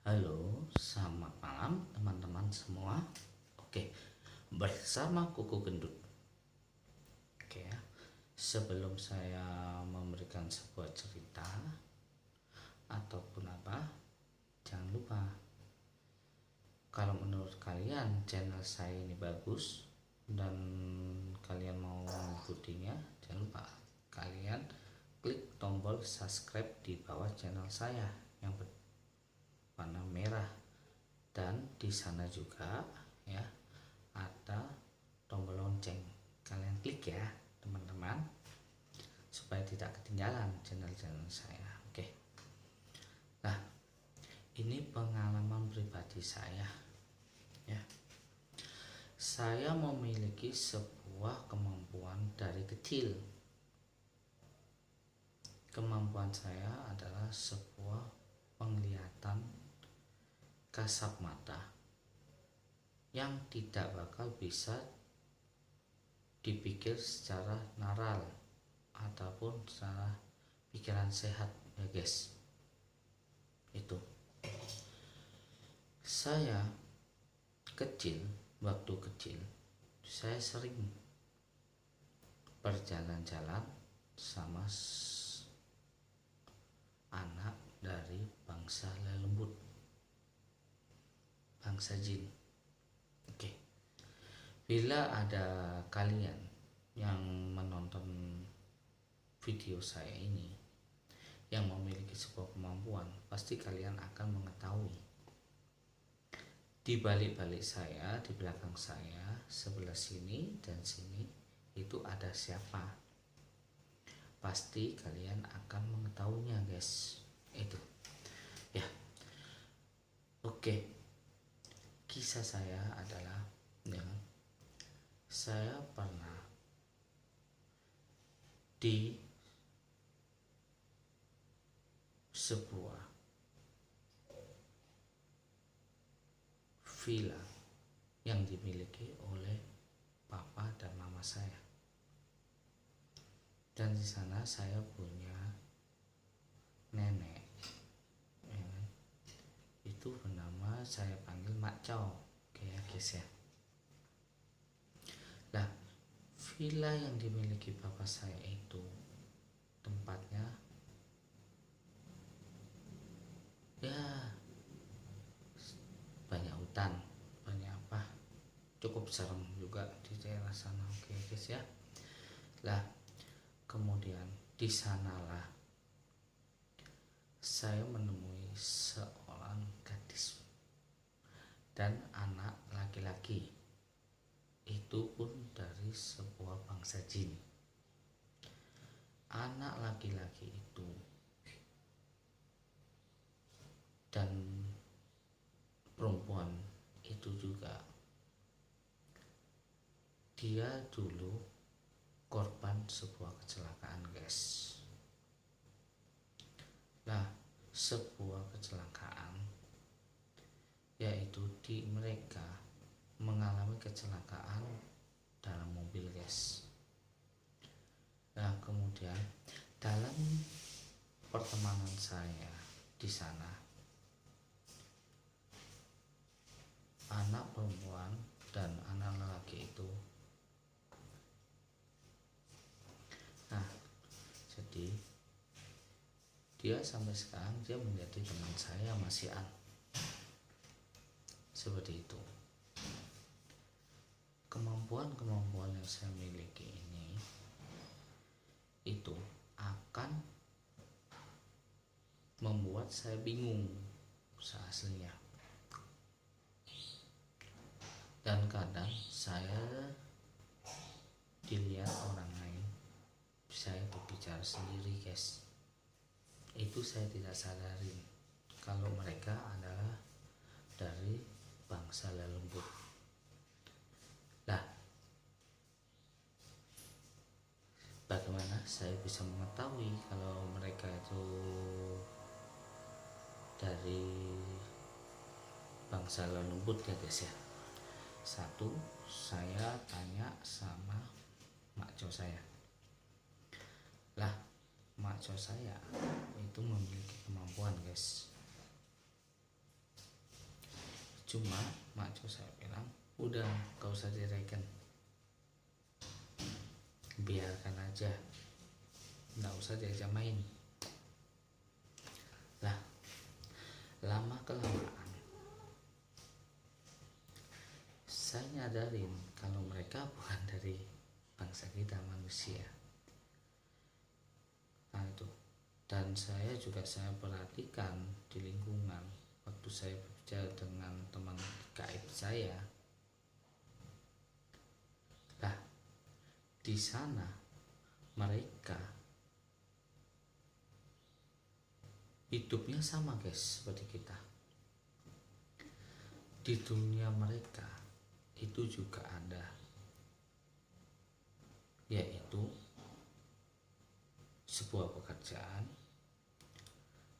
Halo, selamat malam teman-teman semua. Oke, bersama Kuku Gendut. Oke ya, sebelum saya memberikan sebuah cerita ataupun apa, jangan lupa kalau menurut kalian channel saya ini bagus dan kalian mau mengikutinya, jangan lupa kalian klik tombol subscribe di bawah channel saya yang warna merah, dan di sana juga ya ada tombol lonceng. Kalian klik ya teman-teman supaya tidak ketinggalan channel-channel saya. Oke. Nah, ini pengalaman pribadi saya ya. Saya memiliki sebuah kemampuan dari kecil. Kemampuan saya adalah sebuah penglihatan kasat mata yang tidak bakal bisa dipikir secara naral ataupun secara pikiran sehat ya guys. Itu saya waktu kecil saya sering berjalan-jalan sama anak dari bangsa lelembut, bangsa jin. Oke. Bila ada kalian yang menonton video saya ini yang memiliki sebuah kemampuan, pasti kalian akan mengetahui di balik-balik saya, di belakang saya, sebelah sini dan sini itu ada siapa. Pasti kalian akan mengetahuinya guys. Itu ya. Oke. Kisah saya adalah ya, saya pernah di sebuah villa yang dimiliki oleh papa dan mama saya, dan di sana saya punya nenek ya, itu bernama, saya panggil Mak Chow. Oke ya guys ya. Nah, villa yang dimiliki bapak saya itu tempatnya ya banyak hutan, banyak apa, cukup serem juga di daerah sana. Oke guys ya. Lah, kemudian di sanalah saya menemui seorang gadis dan anak laki-laki, itu pun dari sebuah bangsa jin. Anak laki-laki itu dan perempuan itu juga, dia dulu korban sebuah kecelakaan guys. Nah, sebuah kecelakaan yaitu mereka mengalami kecelakaan dalam mobil guys. Nah, kemudian dalam pertemanan saya di sana, anak perempuan dan anak laki itu, nah jadi dia sampai sekarang dia menjadi teman saya masih seperti itu. Kemampuan yang saya miliki ini itu akan membuat saya bingung seaslinya, dan kadang saya dilihat orang lain, saya berbicara sendiri guys. Itu saya tidak sadarin kalau mereka adalah dari bangsa lelembut. Nah, bagaimana saya bisa mengetahui kalau mereka itu dari bangsa lelembut ya guys ya? Satu, saya tanya sama makco saya. Lah, makco saya itu memiliki kemampuan guys. Cuma maco saya bilang, udah gak usah direken, biarkan aja, nggak usah diajak main. Lah, lama kelamaan saya nyadarin kalau mereka bukan dari bangsa kita, manusia. Nah itu, dan saya perhatikan di lingkungan waktu saya berbicara dengan teman gaib saya. Lah, di sana mereka hidupnya sama guys seperti kita. Di dunia mereka itu juga ada, yaitu sebuah pekerjaan,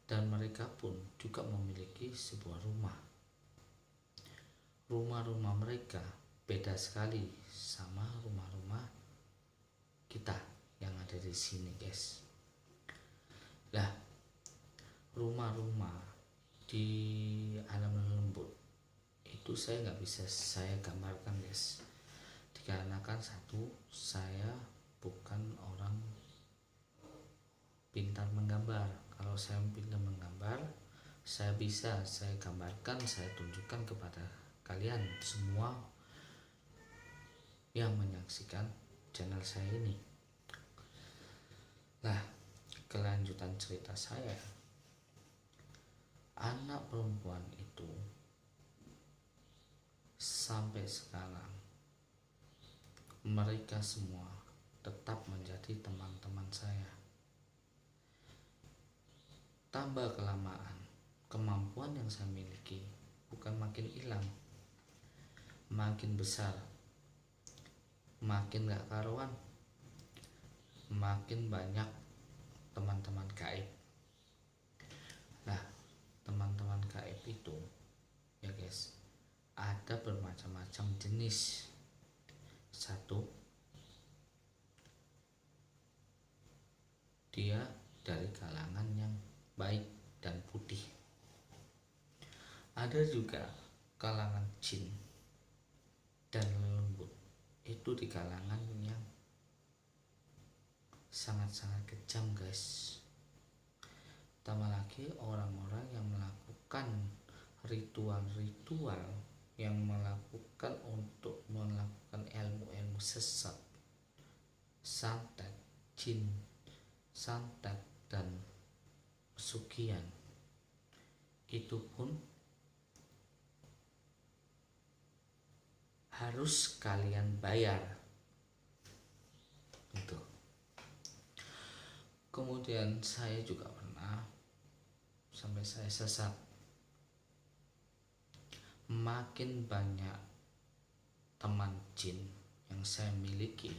dan mereka pun juga memiliki sebuah rumah. Rumah-rumah mereka beda sekali sama rumah-rumah kita yang ada di sini guys. Lah, rumah-rumah di alam lembut itu saya nggak bisa saya gambarkan guys, dikarenakan satu, saya bukan orang pintar menggambar. Kalau saya pintar menggambar, saya gambarkan, saya tunjukkan kepada kalian semua yang menyaksikan channel saya ini. Nah, kelanjutan cerita saya, anak perempuan itu sampai sekarang mereka semua tetap menjadi teman-teman saya. Tambah kelamaan, kemampuan yang saya miliki bukan makin hilang, makin besar, makin gak karuan, makin banyak teman-teman gaib. Nah, teman-teman gaib itu ya guys, ada bermacam-macam jenis. Satu, dia dari kalangan yang baik dan putih. Ada juga kalangan jin dan lembut, itu di kalangan yang sangat-sangat kejam guys. Tambah lagi orang-orang yang melakukan ritual-ritual, yang melakukan ilmu-ilmu sesat, santet, jin, santet, dan pesugihan. Itu pun harus kalian bayar. Itu. Kemudian saya juga pernah sampai saya sesat. Makin banyak teman jin yang saya miliki,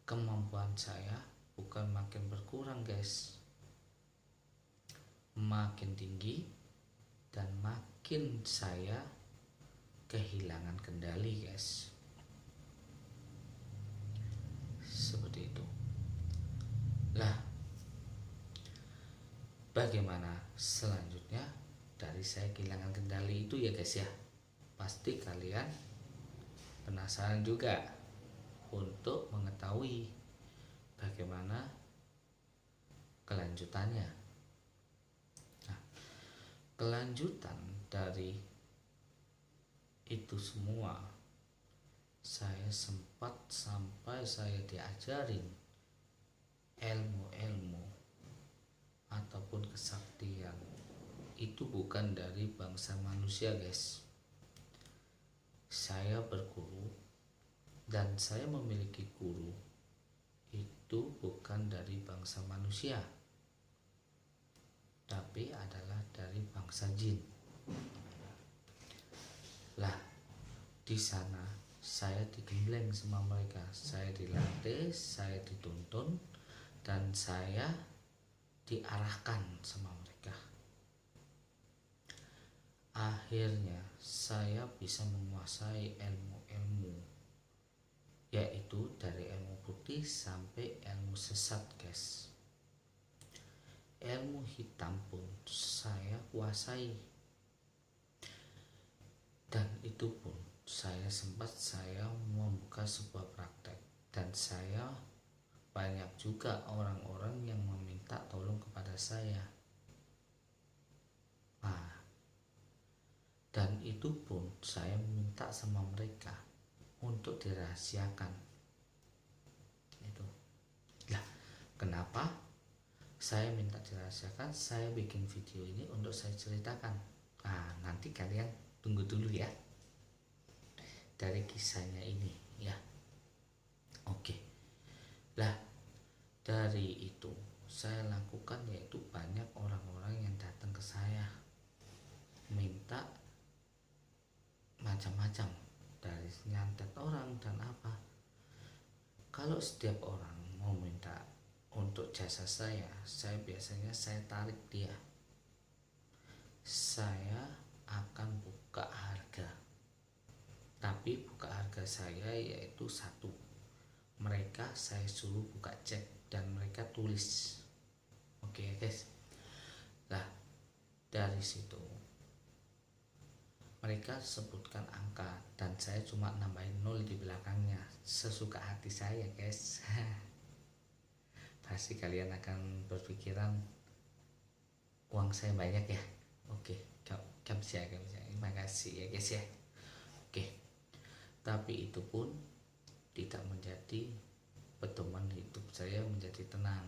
kemampuan saya bukan makin berkurang guys, makin tinggi, dan makin saya kehilangan kendali guys. Seperti itu. Lah, bagaimana selanjutnya dari saya kehilangan kendali itu ya guys ya? Pasti kalian penasaran juga untuk mengetahui bagaimana kelanjutannya. Nah, kelanjutan dari itu semua, saya sempat sampai saya diajarin ilmu-ilmu ataupun kesaktian itu bukan dari bangsa manusia guys. Saya berguru dan saya memiliki guru itu bukan dari bangsa manusia, tapi adalah dari bangsa jin. Lah, di sana saya digembleng sama mereka, saya dilatih, saya dituntun, dan saya diarahkan sama mereka. Akhirnya saya bisa menguasai ilmu-ilmu, yaitu dari ilmu putih sampai ilmu sesat guys. Ilmu hitam pun saya kuasai. Dan itu pun saya membuka sebuah praktek, dan saya banyak juga orang-orang yang meminta tolong kepada saya. Nah, dan itu pun saya minta sama mereka untuk dirahasiakan. Itu. Lah, kenapa saya minta dirahasiakan? Saya bikin video ini untuk saya ceritakan. Nah, nanti kalian tunggu dulu ya dari kisahnya ini ya. Oke. Lah, dari itu saya lakukan, yaitu banyak orang-orang yang datang ke saya minta macam-macam, dari nyantet orang dan apa. Kalau setiap orang mau minta untuk jasa saya biasanya saya tarik dia. Saya akan buka harga, tapi buka harga saya yaitu satu, mereka saya suruh buka cek dan mereka tulis. Oke guys. Lah, dari situ mereka sebutkan angka dan saya cuma nambahin 0 di belakangnya sesuka hati saya guys. Pasti kalian akan berpikiran uang saya banyak ya. Oke, kamsia. Terima kasih ya guys ya. Oke. Tapi itu pun tidak menjadi pedoman hidup saya menjadi tenang,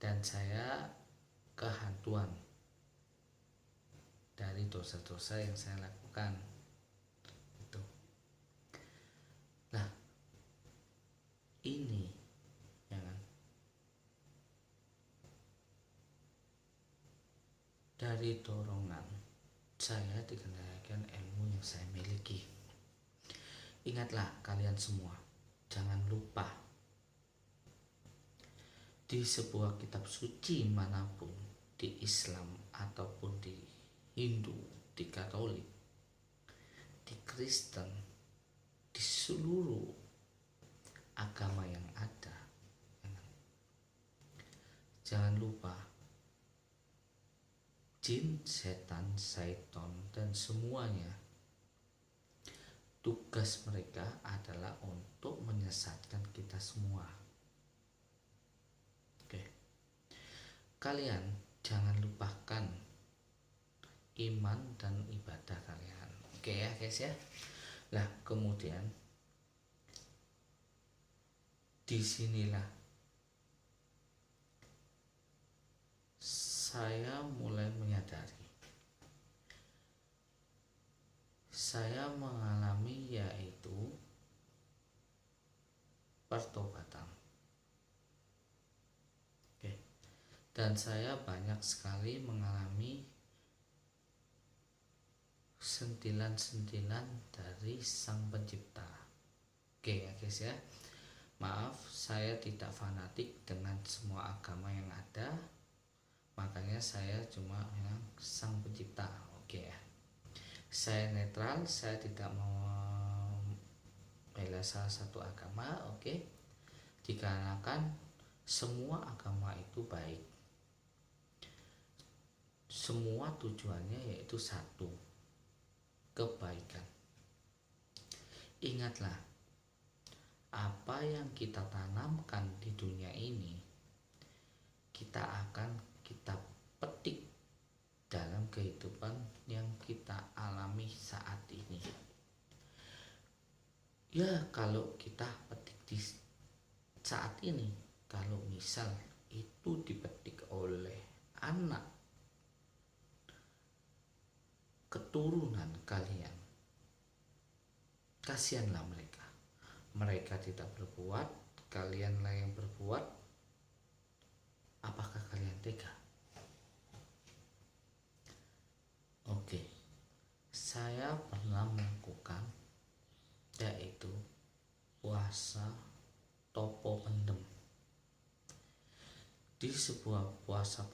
dan saya kehantuan dari dosa-dosa yang saya lakukan itu. Nah, ini ya kan, dari dorongan saya dikendalikan ilmu yang saya miliki. Ingatlah kalian semua, jangan lupa di sebuah kitab suci manapun, di Islam ataupun di Hindu, di Katolik, di Kristen, di seluruh agama yang ada, jangan lupa jin, setan, syaiton, dan semuanya tugas mereka adalah untuk menyesatkan kita semua. Oke. Kalian jangan lupakan iman dan ibadah kalian. Oke ya guys ya. Lah, kemudian disinilah saya mulai menyadari saya mengalami yaitu pertobatan. Oke. Dan saya banyak sekali mengalami sentilan-sentilan dari Sang Pencipta. Oke ya guys ya. Maaf, saya tidak fanatik dengan semua agama yang ada. Makanya saya cuma bilang Sang Pencipta. Oke ya. Saya netral, saya tidak mau membela salah satu agama. Oke. Dikarenakan semua agama itu baik. Semua tujuannya yaitu satu, kebaikan. Ingatlah, apa yang kita tanamkan di dunia ini, kita akan kita petik dalam kehidupan yang kita alami saat ini. Ya, kalau kita petik di saat ini, kalau misal itu dipetik oleh anak keturunan kalian, kasihanlah mereka. Mereka tidak berbuat, kalianlah yang berbuat. Apakah kalian tega? Oke, saya pernah melakukan yaitu puasa topo pendem. Di sebuah puasa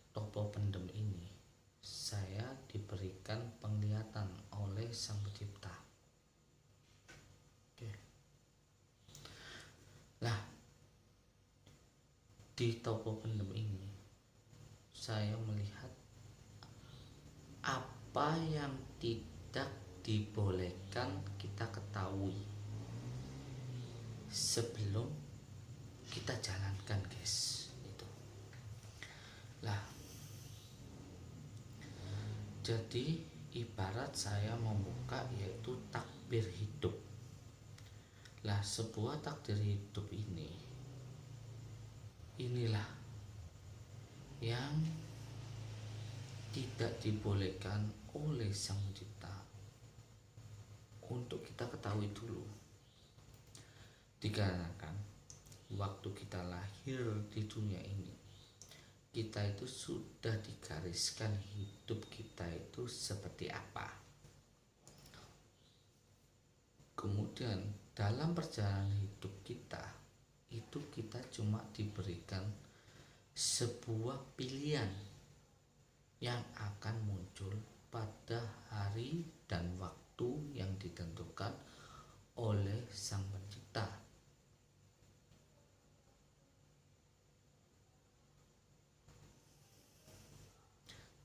topo pendem ini, saya diberikan penglihatan oleh Sang Pencipta. Oke. Lah, di topo pendem ini saya melihat apa yang tidak dibolehkan kita ketahui sebelum kita jalankan, guys. Itu lah. Jadi ibarat saya membuka yaitu takbir hidup. Lah, sebuah takdir hidup inilah yang tidak dibolehkan oleh Sang Pencipta untuk kita ketahui dulu. Dikarenakan waktu kita lahir di dunia ini, kita itu sudah digariskan hidup kita itu seperti apa. Kemudian dalam perjalanan hidup kita itu kita cuma diberikan sebuah pilihan yang akan muncul pada hari dan waktu yang ditentukan oleh Sang Pencipta.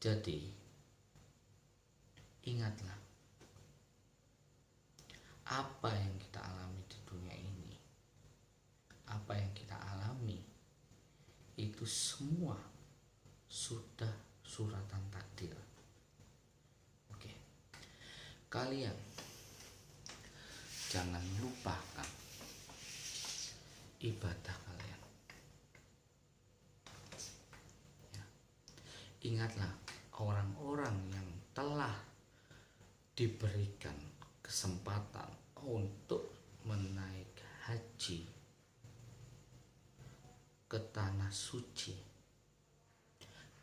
Jadi ingatlah, apa yang kita alami di dunia ini, apa yang kita alami itu semua sudah suratan takdir. Oke. Kalian jangan lupakan ibadah kalian. Ya. Ingatlah orang-orang yang telah diberikan kesempatan untuk menaik haji ke tanah suci.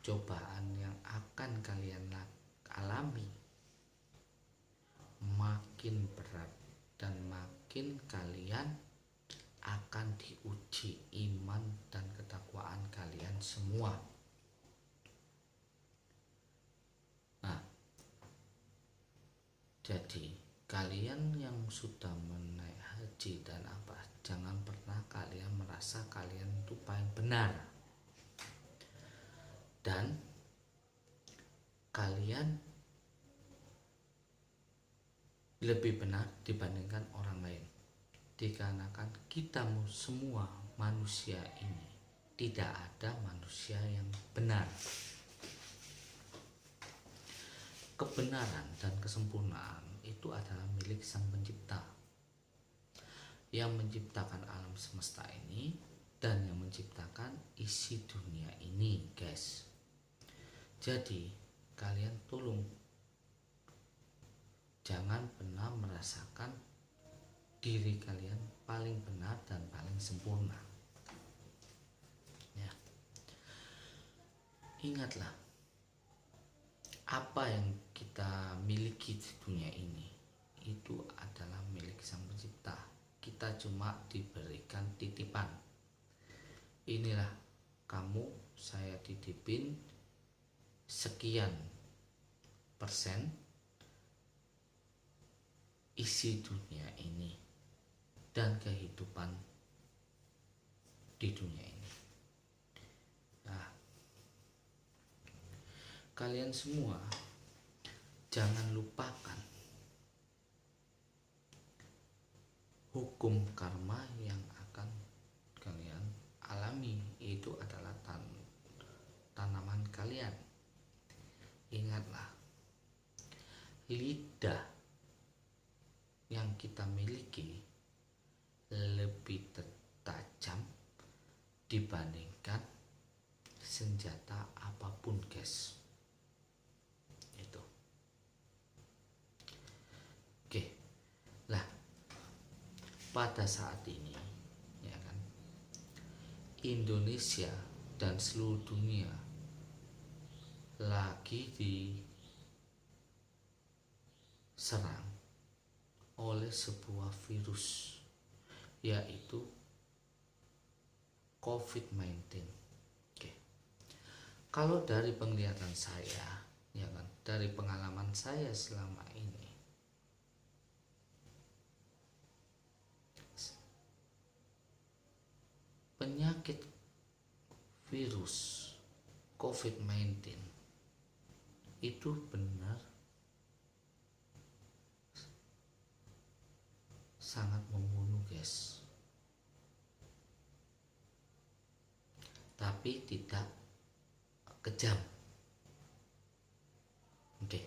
Cobaan yang akan kalian alami makin berat dan makin kalian akan diuji iman dan ketakwaan kalian semua. Nah, jadi kalian yang sudah menaik haji dan apa, jangan pernah kalian merasa kalian itu paling benar dan kalian lebih benar dibandingkan orang lain. Dikarenakan kita semua manusia ini tidak ada manusia yang benar. Kebenaran dan kesempurnaan itu adalah milik Sang Pencipta yang menciptakan alam semesta ini dan yang menciptakan isi dunia ini, guys. Jadi kalian tolong jangan pernah merasakan diri kalian paling benar dan paling sempurna. Ya. Ingatlah, apa yang kita miliki di dunia ini itu adalah milik Sang Pencipta. Kita cuma diberikan titipan. Inilah kamu, saya titipin sekian persen isi dunia ini dan kehidupan di dunia ini. Nah, kalian semua jangan lupakan hukum karma yang akan kalian alami. Itu adalah tanaman kalian. Ingatlah, lidah yang kita miliki lebih tajam dibandingkan senjata apapun, guys. Itu. Oke. Lah, pada saat ini ya kan, Indonesia dan seluruh dunia lagi diserang oleh sebuah virus, yaitu COVID-19. Oke. Kalau dari penglihatan saya, ya kan, dari pengalaman saya selama ini, penyakit virus COVID-19 itu benar sangat membunuh guys, tapi tidak kejam. Oke.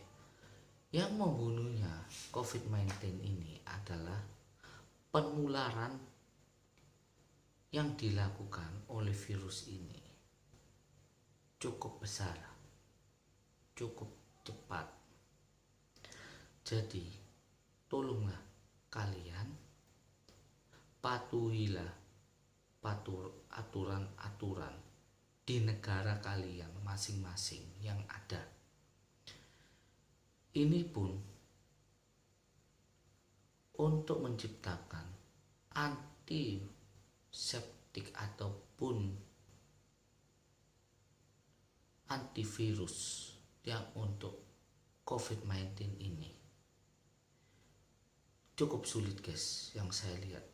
Yang membunuhnya COVID-19 ini adalah penularan yang dilakukan oleh virus ini cukup besar, cukup cepat. Jadi tolonglah kalian patuhilah aturan-aturan di negara kalian masing-masing yang ada. Ini pun untuk menciptakan antiseptik ataupun antivirus yang untuk COVID-19 ini cukup sulit guys. Yang saya lihat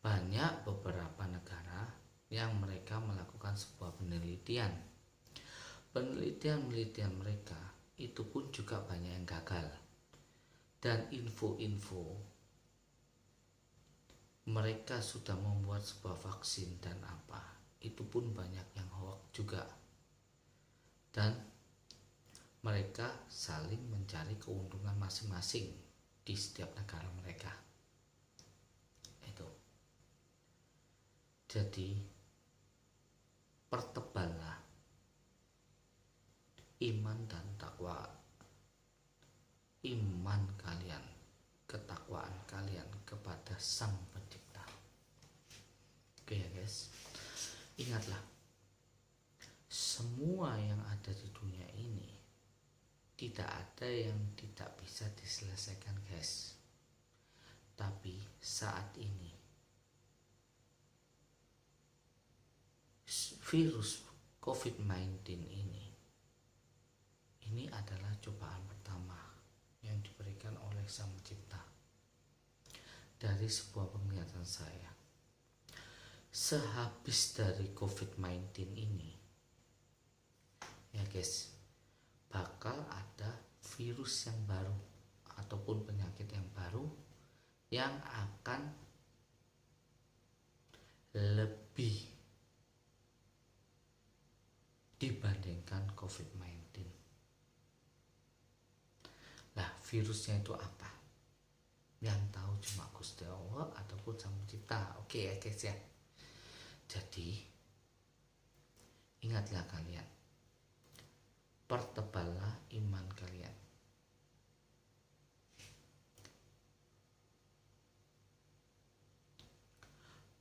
banyak beberapa negara yang mereka melakukan sebuah penelitian mereka itu pun juga banyak yang gagal, dan info-info mereka sudah membuat sebuah vaksin dan apa itu pun banyak yang hoax juga, dan mereka saling mencari keuntungan masing-masing di setiap negara mereka itu. Jadi perteballah iman dan takwa, iman kalian, ketakwaan kalian kepada Sang Pencipta. Oke ya guys, ingatlah semua yang ada di dunia ini tidak ada yang tidak bisa diselesaikan guys. Tapi saat ini virus COVID-19 ini adalah cobaan pertama yang diberikan oleh Sang Pencipta. Dari sebuah penglihatan saya, sehabis dari COVID-19 ini ya guys, bakal ada virus yang baru ataupun penyakit yang baru yang akan lebih dibandingkan COVID-19. Lah virusnya itu apa? Yang tahu cuma Gusti Allah ataupun Sang Pencipta. Oke ya guys ya. Jadi ingatlah kalian, perteballah iman kalian.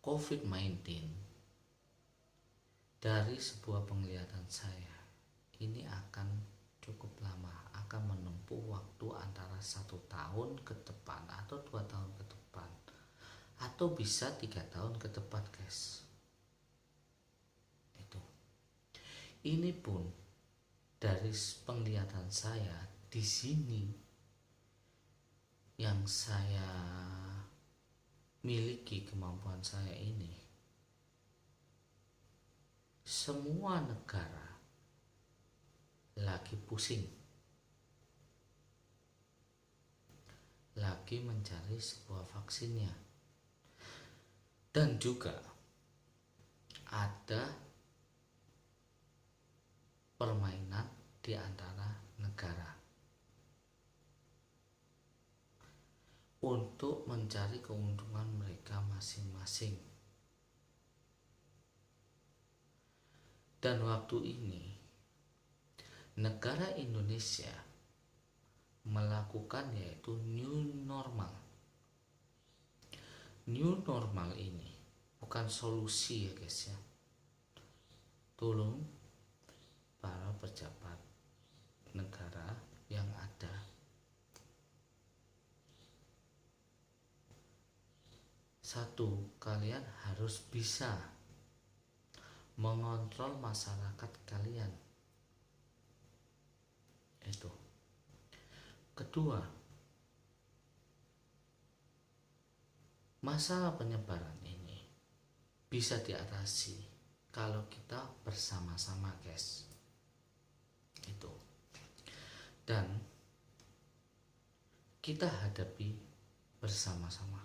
COVID-19 dari sebuah penglihatan saya ini akan cukup lama, akan menempuh waktu antara 1 tahun ke depan atau 2 tahun ke depan, atau bisa 3 tahun ke depan guys. Itu. Ini pun dari penglihatan saya di sini yang saya miliki kemampuan saya ini, semua negara lagi pusing, lagi mencari sebuah vaksinnya, dan juga ada permainan di antara negara untuk mencari keuntungan mereka masing-masing. Dan waktu ini negara Indonesia melakukan yaitu new normal. New normal ini bukan solusi ya guys ya. Tolong para pejabat negara yang ada, satu, kalian harus bisa mengontrol masyarakat kalian. Itu. Kedua, masalah penyebaran ini bisa diatasi kalau kita bersama-sama guys. Itu. Dan kita hadapi bersama-sama.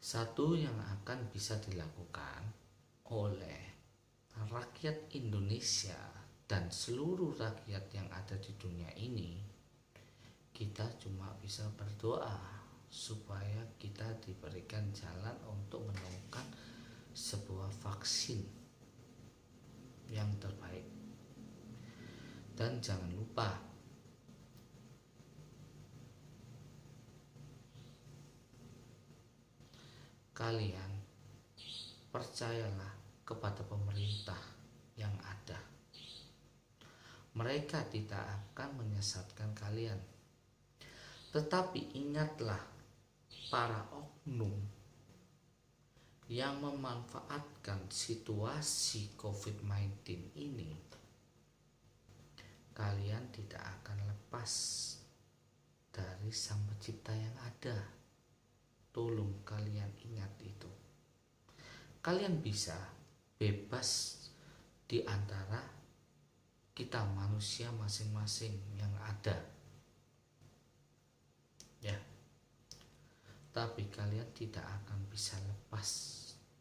Satu yang akan bisa dilakukan oleh rakyat Indonesia dan seluruh rakyat yang ada di dunia ini, kita cuma bisa berdoa supaya kita diberikan jalan untuk menemukan sebuah vaksin yang terbaik. Dan jangan lupa, kalian percayalah kepada pemerintah yang ada. Mereka tidak akan menyesatkan kalian. Tetapi ingatlah, para oknum yang memanfaatkan situasi COVID-19 ini, kalian tidak akan lepas dari Sang Pencipta yang ada. Tolong kalian ingat itu. Kalian bisa bebas di antara kita manusia masing-masing yang ada, ya. Tapi kalian tidak akan bisa lepas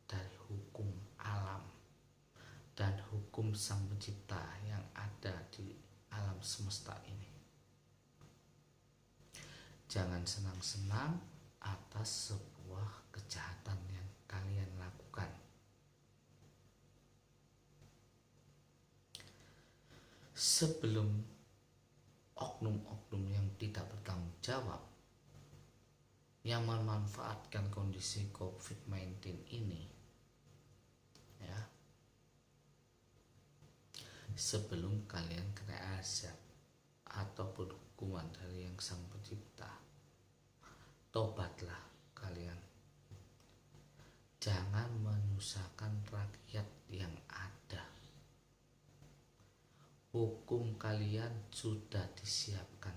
dari hukum alam dan hukum Sang Pencipta yang ada di alam semesta ini. Jangan senang-senang atas sebuah kejahatan yang kalian lakukan. Sebelum oknum-oknum yang tidak bertanggung jawab yang memanfaatkan kondisi COVID-19 ini, ya, sebelum kalian kena azab ataupun hukuman dari yang Sang Pencipta, tobatlah kalian. Jangan menyusahkan rakyat yang ada. Hukum kalian sudah disiapkan.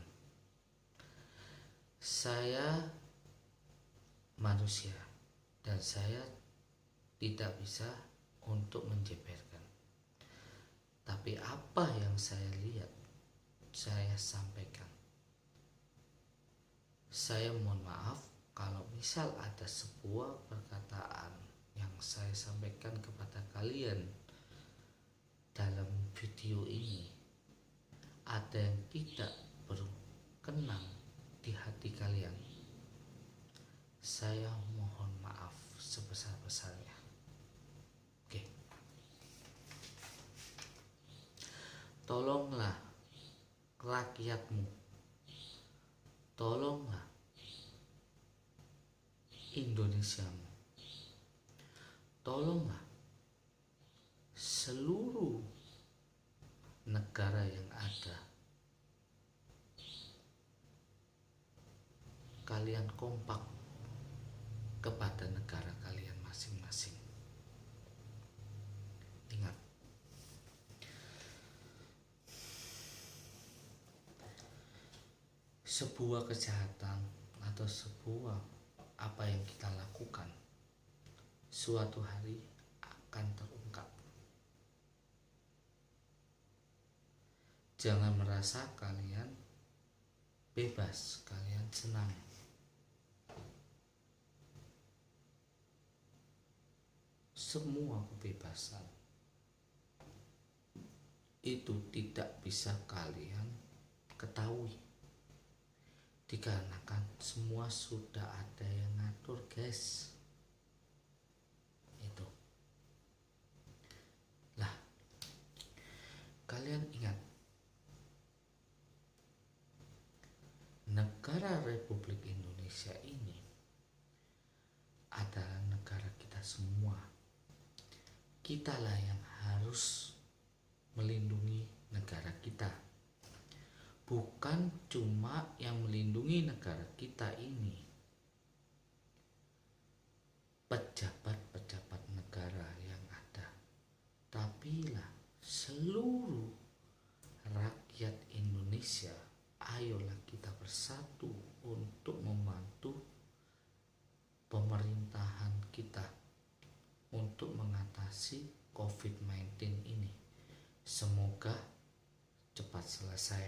Saya manusia dan saya tidak bisa untuk menjeberkan. Tapi apa yang saya lihat, saya sampaikan. Saya mohon maaf kalau misal ada sebuah perkataan yang saya sampaikan kepada kalian dalam video ini ada yang tidak berkenan di hati kalian, saya mohon maaf sebesar-besarnya. Oke. Tolonglah rakyatmu, tolonglah Indonesiamu, tolonglah seluruh negara yang ada. Kalian kompak kepada negara kalian masing-masing. Ingat, sebuah kejahatan atau sebuah apa yang kita lakukan suatu hari akan terungkap. Jangan merasa kalian bebas, kalian senang. Semua kebebasan itu tidak bisa kalian ketahui, dikarenakan semua sudah ada yang ngatur, guys. Itu lah, kalian ingat, negara Republik Indonesia ini adalah negara kita semua. Kitalah yang harus melindungi negara kita. Bukan cuma yang melindungi negara kita ini pejabat-pejabat negara yang ada, tapi lah seluruh rakyat Indonesia. Ayolah kita bersatu untuk membantu pemerintahan kita untuk mengatasi COVID-19 ini. Semoga cepat selesai.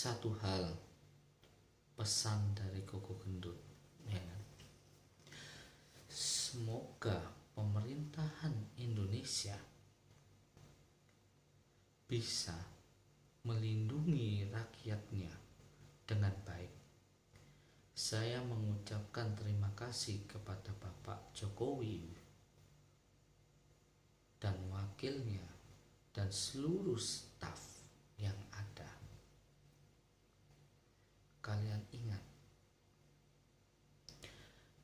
satu hal, pesan dari Koko Gendut, ya kan? Semoga pemerintahan Indonesia bisa melindungi rakyatnya dengan baik. Saya mengucapkan terima kasih kepada Bapak Jokowi dan wakilnya dan seluruh staf yang ada. Kalian ingat,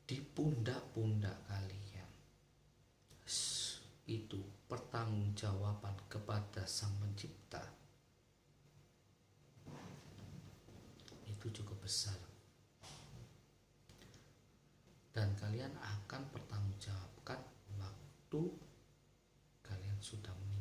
di pundak-pundak kalian itu pertanggungjawaban kepada Sang Pencipta itu cukup besar, dan kalian akan pertanggungjawabkan waktu kalian sudah meninggal.